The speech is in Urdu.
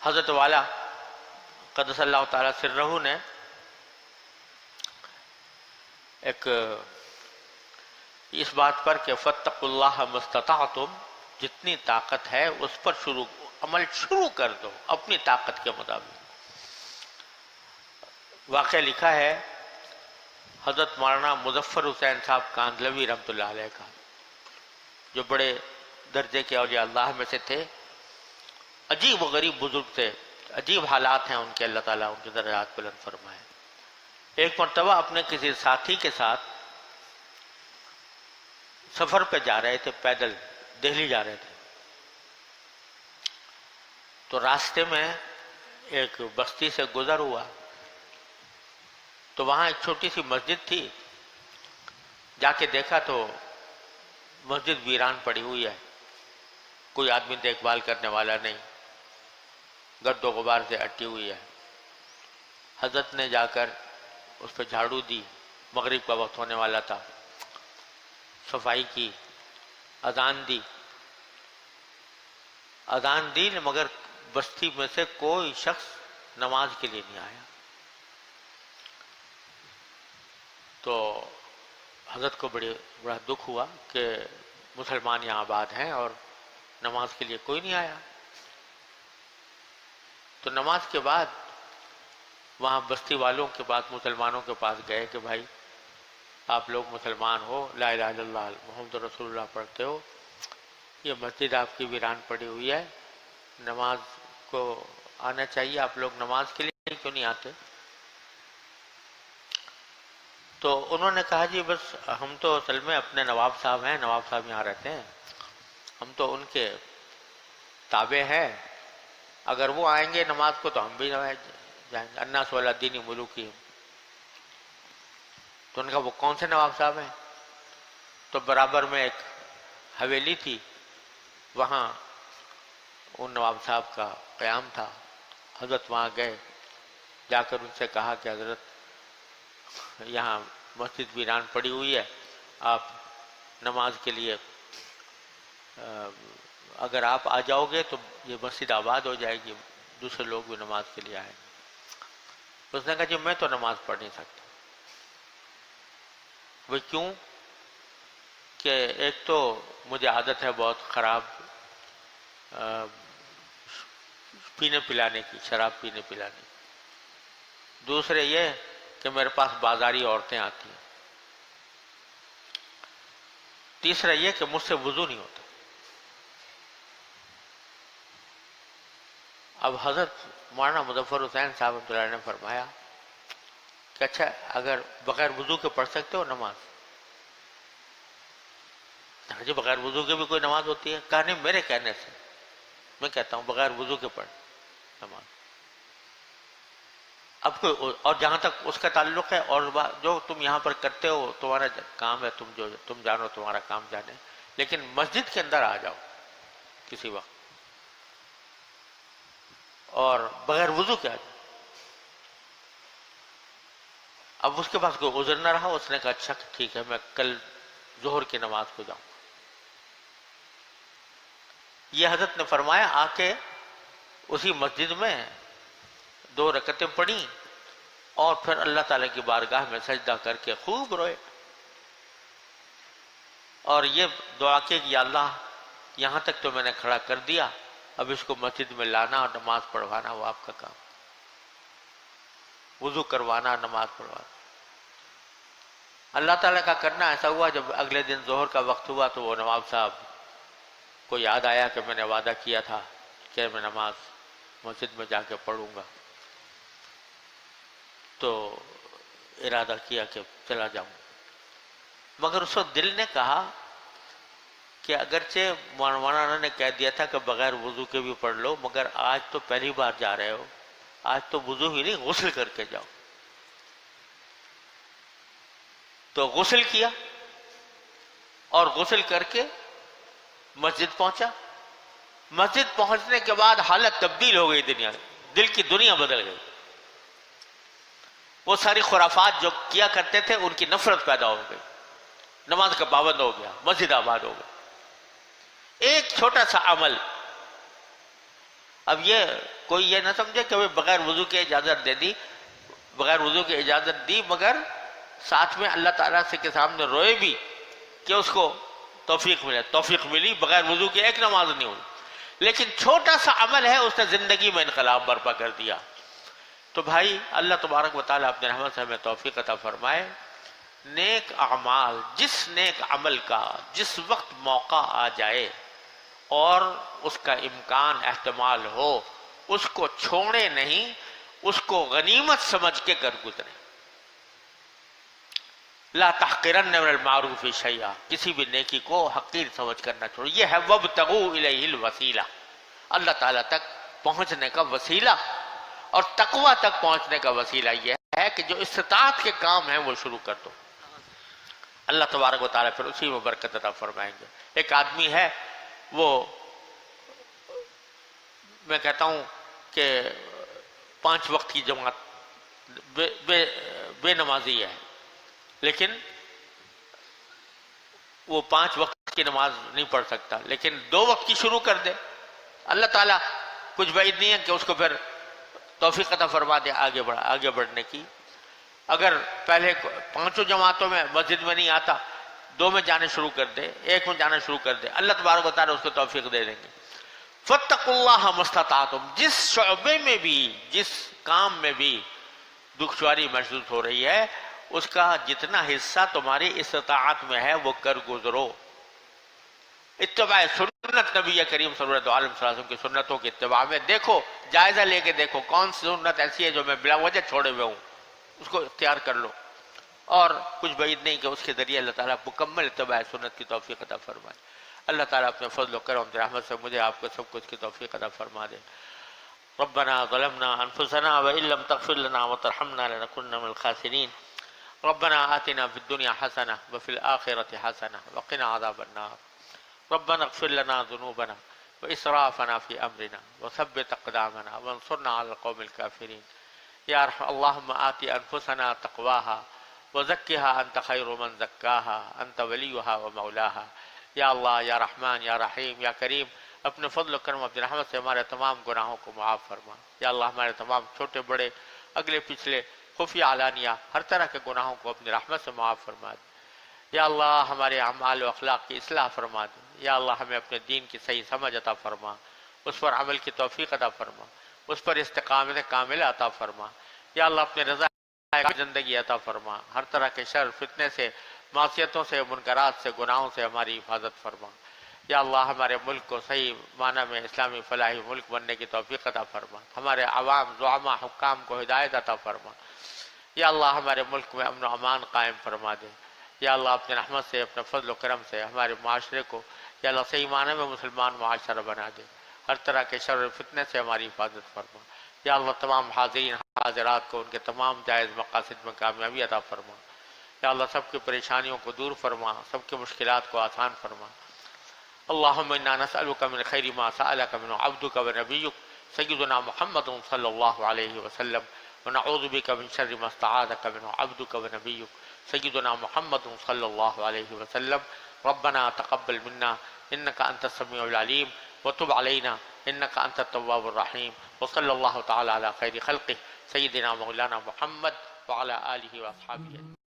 حضرت والا قدس اللہ تعالیٰ سرہ نے ایک اس بات پر کہ فاتقوا اللہ ما استطعتم، جتنی طاقت ہے اس پر عمل شروع کر دو اپنی طاقت کے مطابق۔ واقعہ لکھا ہے حضرت مولانا مظفر حسین صاحب کاندھلوی رحمۃ اللہ علیہ کا، جو بڑے درجے کے اولیاء اللہ میں سے تھے، عجیب و غریب بزرگ تھے، عجیب حالات ہیں ان کے، اللہ تعالیٰ ان کے درجات بلند فرمائے۔ ایک مرتبہ اپنے کسی ساتھی کے ساتھ سفر پہ جا رہے تھے، پیدل دہلی جا رہے تھے، تو راستے میں ایک بستی سے گزر ہوا، تو وہاں ایک چھوٹی سی مسجد تھی، جا کے دیکھا تو مسجد ویران پڑی ہوئی ہے، کوئی آدمی دیکھ بھال کرنے والا نہیں، گرد و غبار سے اٹی ہوئی ہے۔ حضرت نے جا کر اس پہ جھاڑو دی، مغرب کا وقت ہونے والا تھا، صفائی کی، اذان دی مگر بستی میں سے کوئی شخص نماز کے لیے نہیں آیا۔ تو حضرت کو بڑا دکھ ہوا کہ مسلمان یہاں آباد ہیں اور نماز کے لیے کوئی نہیں آیا۔ تو نماز کے بعد وہاں بستی والوں کے پاس، مسلمانوں کے پاس گئے کہ بھائی آپ لوگ مسلمان ہو، لا الہ الا اللہ محمد رسول اللہ پڑھتے ہو، یہ مسجد آپ کی ویران پڑی ہوئی ہے، نماز کو آنا چاہیے، آپ لوگ نماز کے لیے کیوں نہیں آتے؟ تو انہوں نے کہا جی بس ہم تو اصل میں اپنے نواب صاحب ہیں، نواب صاحب یہاں رہتے ہیں، ہم تو ان کے تابع ہیں، اگر وہ آئیں گے نماز کو تو ہم بھی جائیں گے، الناس علی دین ملوکہم۔ تو ان کا وہ کون سے نواب صاحب ہیں؟ تو برابر میں ایک حویلی تھی، وہاں ان نواب صاحب کا قیام تھا۔ حضرت وہاں گئے، جا کر ان سے کہا کہ حضرت یہاں مسجد ویران پڑی ہوئی ہے، آپ نماز کے لیے اگر آپ آ جاؤ گے تو یہ مسجد آباد ہو جائے گی، دوسرے لوگ بھی نماز کے لیے آئیں گے۔ اس نے کہا جی میں تو نماز پڑھ نہیں سکتا۔ وہ کیوں؟ کہ ایک تو مجھے عادت ہے بہت خراب پینے پلانے کی، شراب پینے پلانے کی، دوسرے یہ کہ میرے پاس بازاری عورتیں آتی ہیں، تیسرا یہ کہ مجھ سے وضو نہیں ہوتا۔ اب حضرت مولانا مظفر حسین صاحب رحمۃ اللہ نے فرمایا کہ اچھا اگر بغیر وضو کے پڑھ سکتے ہو نماز؟ ہاں جی بغیر وضو کے بھی کوئی نماز ہوتی ہے؟ کہا نہیں، میرے کہنے سے میں کہتا ہوں بغیر وضو کے پڑھ نماز۔ اب کوئی اور جہاں تک اس کا تعلق ہے، اور جو تم یہاں پر کرتے ہو تمہارا کام ہے، تم جانو، تمہارا کام جانے، لیکن مسجد کے اندر آ جاؤ کسی وقت اور بغیر وضو کے آ جاؤ۔ اب اس کے پاس کوئی عذر نہ رہا، اس نے کہا اچھا ٹھیک ہے میں کل ظہر کی نماز کو جاؤں۔ یہ حضرت نے فرمایا، آ کے اسی مسجد میں 2 رکعتیں پڑھی اور پھر اللہ تعالیٰ کی بارگاہ میں سجدہ کر کے خوب روئے، اور یہ دعا کی کہ یا اللہ یہاں تک تو میں نے کھڑا کر دیا، اب اس کو مسجد میں لانا اور نماز پڑھوانا وہ آپ کا کام، وضو کروانا، نماز پڑھوانا۔ اللہ تعالیٰ کا کرنا ایسا ہوا، جب اگلے دن ظہر کا وقت ہوا تو وہ نواب صاحب کو یاد آیا کہ میں نے وعدہ کیا تھا کہ میں نماز مسجد میں جا کے پڑھوں گا، تو ارادہ کیا کہ چلا جاؤں، مگر اس وقت دل نے کہا کہ اگرچہ مولانا نے کہہ دیا تھا کہ بغیر وضو کے بھی پڑھ لو، مگر آج تو پہلی بار جا رہے ہو، آج تو وضو ہی نہیں غسل کر کے جاؤ۔ تو غسل کیا اور غسل کر کے مسجد پہنچا۔ مسجد پہنچنے کے بعد حالت تبدیل ہو گئی، دل کی دنیا بدل گئی۔ وہ ساری خرافات جو کیا کرتے تھے ان کی نفرت پیدا ہو گئی، نماز کا پابند ہو گیا، مسجد آباد ہو گئی۔ ایک چھوٹا سا عمل اب یہ کوئی یہ نہ سمجھے کہ بغیر وضو کے اجازت دے دی، بغیر وضو کی اجازت دی، مگر ساتھ میں اللہ تعالیٰ سے کے سامنے روئے بھی کہ اس کو توفیق ملے. توفیق ملی، بغیر وضو کے ایک نماز نہیں ہوئی، لیکن چھوٹا سا عمل ہے، اس نے زندگی میں انقلاب برپا کر دیا. تو بھائی اللہ تبارک و تعالیٰ اپنے رحمت سے ہمیں توفیق عطا فرمائے. نیک اعمال، جس نیک عمل کا جس وقت موقع آ جائے اور اس کا امکان احتمال ہو، اس کو چھوڑے نہیں، اس کو غنیمت سمجھ کے کر گزرے. لا تحقرن من المعروف شیئا، کسی بھی نیکی کو حقیر سمجھ کر نہ چھوڑو. یہ ہے وابتغوا الیہ الوسیلہ، اللہ تعالیٰ تک پہنچنے کا وسیلہ اور تقوی تک پہنچنے کا وسیلہ یہ ہے کہ جو استطاعت کے کام ہیں وہ شروع کر دو. اللہ تبارک و تعالیٰ پھر اسی میں برکت عطا فرمائیں گے. ایک آدمی ہے، وہ میں کہتا ہوں کہ 5 وقت کی جماعت بے نمازی ہے، لیکن وہ 5 وقت کی نماز نہیں پڑھ سکتا، لیکن 2 وقت کی شروع کر دے. اللہ تعالیٰ کچھ بعید نہیں ہے کہ اس کو پھر توفیق عطا فرما دے آگے بڑھنے کی. اگر پہلے 5 جماعتوں میں مسجد میں نہیں آتا، 2 میں جانے شروع کر دے، 1 میں جانا شروع کر دے، اللہ تبارک و تعالیٰ اس کو توفیق دے دیں گے. فاتقوا اللہ ما استطعتم، جس شعبے میں بھی، جس کام میں بھی دشواری محسوس ہو رہی ہے، اس کا جتنا حصہ تمہاری استطاعت میں ہے وہ کر گزرو. اتباع سنت نبی کریم صلی اللہ علیہ وسلم کی سنتوں کی اتباع میں دیکھو، جائزہ لے کے دیکھو کون سی سنت ایسی ہے جو میں بلا وجہ چھوڑے ہوئے ہوں، اس کو اختیار کر لو. اور کچھ بعید نہیں کہ اس کے ذریعے اللہ تعالیٰ مکمل اتباع سنت کی توفیق عطا فرمائے. اللہ تعالیٰ اپنے فضل و کرم رحمت سے مجھے آپ کو سب کچھ کی توفیق عطا فرما دے. ربنا ظلمنا انفسنا وان لم تغفر لنا وترحمنا لنكن من الخاسرين. ربنا آتنا في الدنيا حسنة وفي الآخرة حسنة وقنا عذاب النار. ربنا اغفر لنا ذنوبنا وإسرافنا في أمرنا وثبت أقدامنا وانصرنا على القوم الكافرين. يا اللهم آت أنفسنا تقواها وزكها أنت خير من زكاها أنت وليها ومولاها. یا اللہ، یا رحمان، یا رحیم، یا کریم، اپنے فضل و کرم اپنی رحمت سے ہمارے تمام گناہوں کو معاف فرما. یا اللہ، ہمارے تمام چھوٹے بڑے، اگلے پچھلے، خفیہ علانیہ، ہر طرح کے گناہوں کو اپنی رحمت سے معاف فرما دے. یا اللہ، ہمارے اعمال و اخلاق کی اصلاح فرما دے. یا اللہ، ہمیں اپنے دین کی صحیح سمجھ عطا فرما، اس پر عمل کی توفیق عطا فرما، اس پر استقامت کاملہ عطا فرما. یا اللہ، اپنے رضا زندگی عطا فرما. ہر طرح کے شر فتنے سے، معصیتوں سے، منکرات سے، گناہوں سے ہماری حفاظت فرما. یا اللہ، ہمارے ملک کو صحیح معنی میں اسلامی فلاحی ملک بننے کی توفیق عطا فرما. ہمارے عوام، زعماء، حکام کو ہدایت عطا فرما. یا اللہ، ہمارے ملک میں امن و امان قائم فرما دے. یا اللہ، اپنے رحمت سے، اپنے فضل و کرم سے ہمارے معاشرے کو یا اللہ صحیح معنی میں مسلمان معاشرہ بنا دے. ہر طرح کے شر و فتنے سے ہماری حفاظت فرما. یا اللہ، تمام حاضرین حاضرات کو ان کے تمام جائز مقاصد میں کامیابی عطا فرما. یا اللہ، سب کی پریشانیوں کو دور فرما، سب کی مشکلات کو آسان فرما. اللہم انا نسألک من خیر ما سألک من عبدک و نبیک سیدنا محمد صلی اللہ علیہ وسلم، ونعوذ بک من شر ما استعاذک من عبدک و نبیک سیدنا محمد صلی اللہ علیہ وسلم. ربنا تقبل منا انک انت السمیع العلیم وتب علینا انک انت التواب الرحیم. وصلی اللہ تعالی علی خیر خلقہ سیدنا مولانا محمد وعلی آلہ واصحابہ.